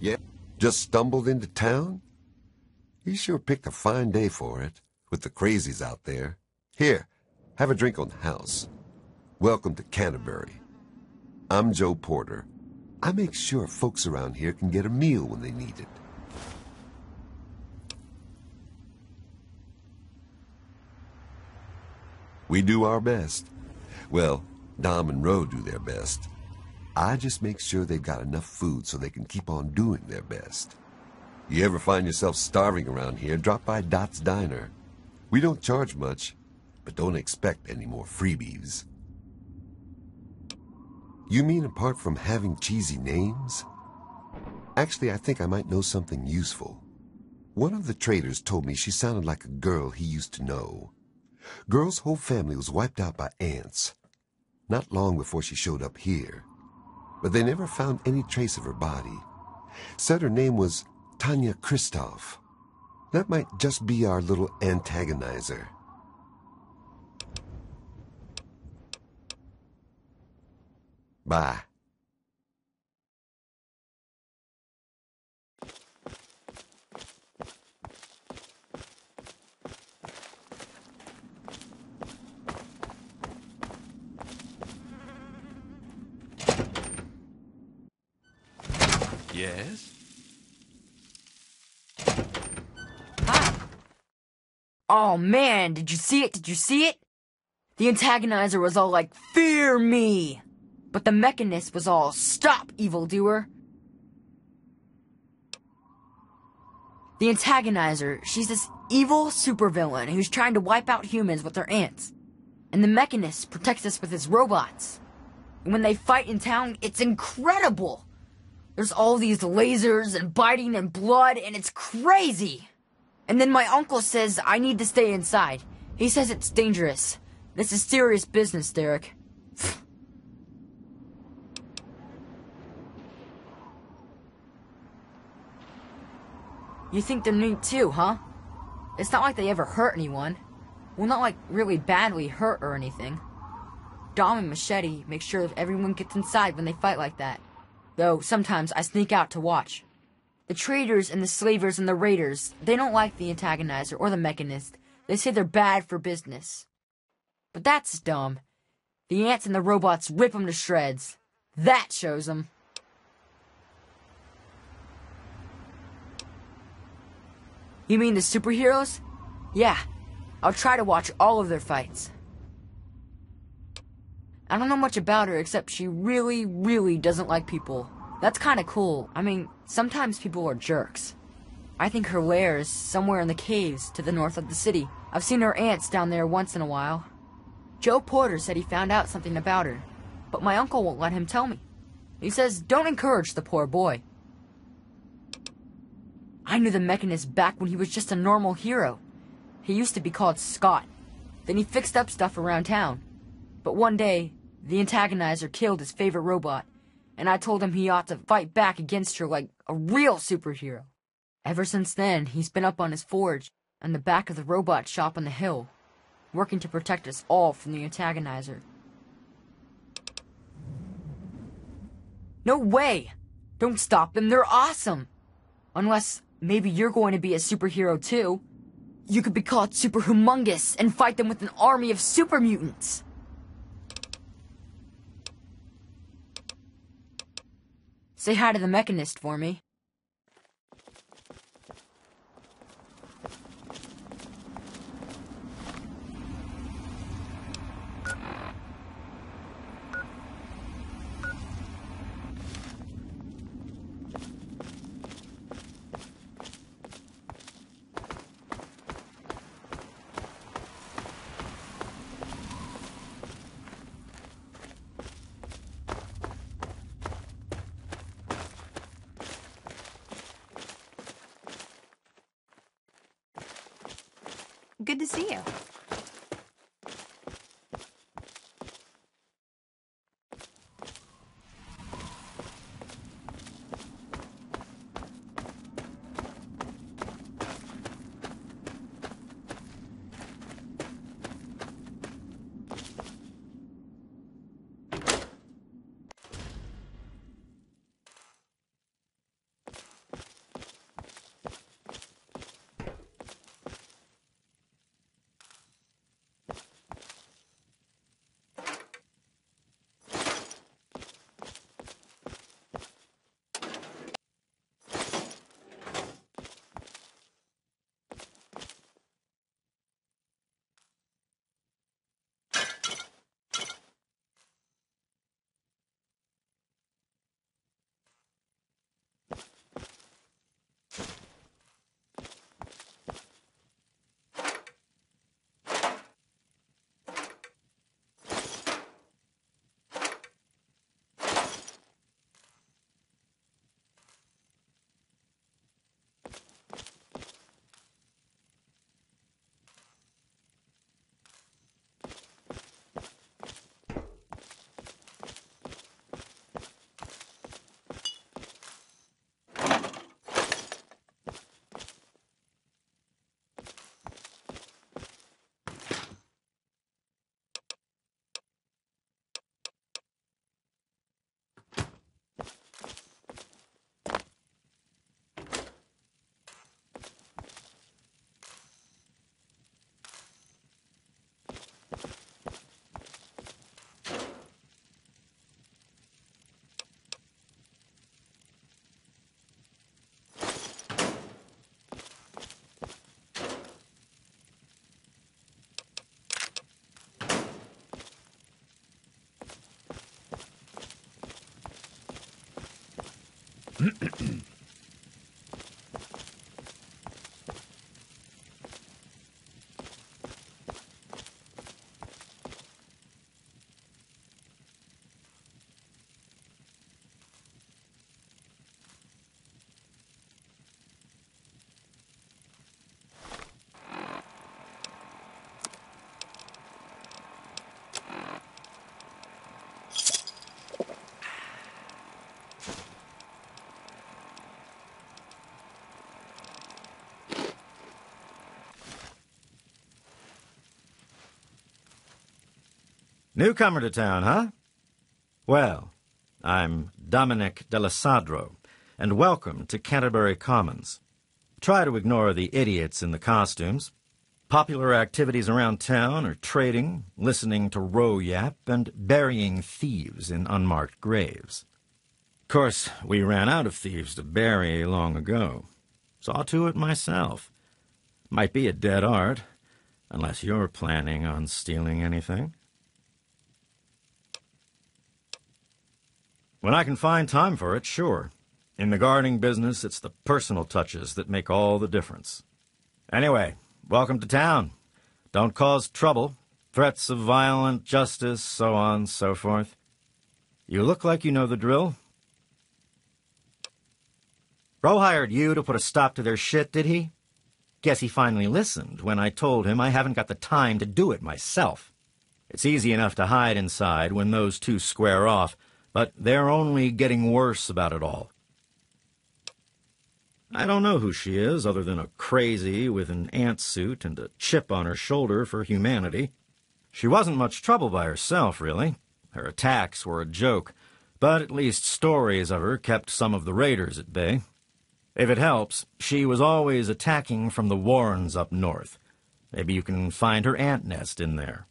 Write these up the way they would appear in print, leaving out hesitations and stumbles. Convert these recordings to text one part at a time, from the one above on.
Yeah, just stumbled into town? You sure picked a fine day for it, with the crazies out there. Here, have a drink on the house. Welcome to Canterbury. I'm Joe Porter. I make sure folks around here can get a meal when they need it. We do our best. Well, Dom and Ro do their best. I just make sure they've got enough food so they can keep on doing their best. You ever find yourself starving around here, drop by Dot's Diner. We don't charge much, but don't expect any more freebies. You mean apart from having cheesy names? Actually, I think I might know something useful. One of the traders told me she sounded like a girl he used to know. Girl's whole family was wiped out by ants, not long before she showed up here. But they never found any trace of her body. Said her name was Tanya Kristoff. That might just be our little antagonizer. Bye. Yes? Hi. Oh man, did you see it? Did you see it? The antagonizer was all like, "Fear me!" But the mechanist was all, "Stop, evildoer!" The antagonizer, she's this evil supervillain who's trying to wipe out humans with her ants. And the mechanist protects us with his robots. And when they fight in town, it's incredible! There's all these lasers and biting and blood, and it's crazy! And then my uncle says I need to stay inside. He says it's dangerous. This is serious business, Derek. You think they're neat too, huh? It's not like they ever hurt anyone. Well, not like really badly hurt or anything. Dom and Machete make sure that everyone gets inside when they fight like that. Though sometimes I sneak out to watch. The traders and the slavers and the raiders, they don't like the antagonizer or the mechanist. They say they're bad for business. But that's dumb. The ants and the robots rip them to shreds. That shows them. You mean the superheroes? Yeah, I'll try to watch all of their fights. I don't know much about her except she really, really doesn't like people. That's kinda cool. I mean, sometimes people are jerks. I think her lair is somewhere in the caves to the north of the city. I've seen her ants down there once in a while. Joe Porter said he found out something about her, but my uncle won't let him tell me. He says don't encourage the poor boy. I knew the mechanist back when he was just a normal hero. He used to be called Scott. Then he fixed up stuff around town. But one day, the antagonizer killed his favorite robot, and I told him he ought to fight back against her like a real superhero. Ever since then, he's been up on his forge, and the back of the robot shop on the hill, working to protect us all from the antagonizer. No way! Don't stop them, they're awesome! Unless, maybe you're going to be a superhero too. You could be called Super Humongous and fight them with an army of Super Mutants! Say hi to the mechanist for me. Good to see you. Newcomer to town, huh? Well, I'm Dominic Delasadro, and welcome to Canterbury Commons. Try to ignore the idiots in the costumes. Popular activities around town are trading, listening to row yap, and burying thieves in unmarked graves. Of course, we ran out of thieves to bury long ago. Saw to it myself. Might be a dead art, unless you're planning on stealing anything. When I can find time for it, sure. In the gardening business, it's the personal touches that make all the difference. Anyway, welcome to town. Don't cause trouble. Threats of violent justice, so on, so forth. You look like you know the drill. Bro hired you to put a stop to their shit, did he? Guess he finally listened when I told him I haven't got the time to do it myself. It's easy enough to hide inside when those two square off, but they're only getting worse about it all. I don't know who she is, other than a crazy with an ant suit and a chip on her shoulder for humanity. She wasn't much trouble by herself, really. Her attacks were a joke, but at least stories of her kept some of the raiders at bay. If it helps, she was always attacking from the warrens up north. Maybe you can find her ant nest in there.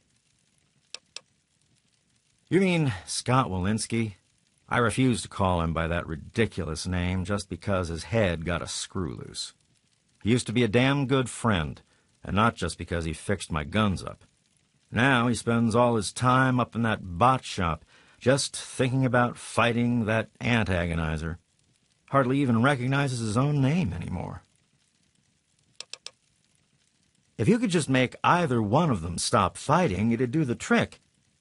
You mean Scott Walensky? I refuse to call him by that ridiculous name just because his head got a screw loose. He used to be a damn good friend, and not just because he fixed my guns up. Now he spends all his time up in that bot shop, just thinking about fighting that ant agonizer. Hardly even recognizes his own name anymore. If you could just make either one of them stop fighting, it'd do the trick.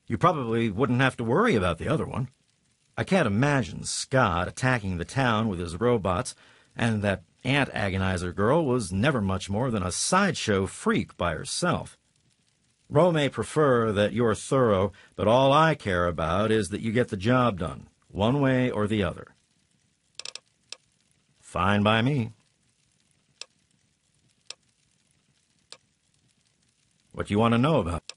You probably wouldn't have to worry about the other one. I can't imagine Scott attacking the town with his robots, and that ant agonizer girl was never much more than a sideshow freak by herself. Ro may prefer that you're thorough, but all I care about is that you get the job done, one way or the other. Fine by me. What do you want to know about?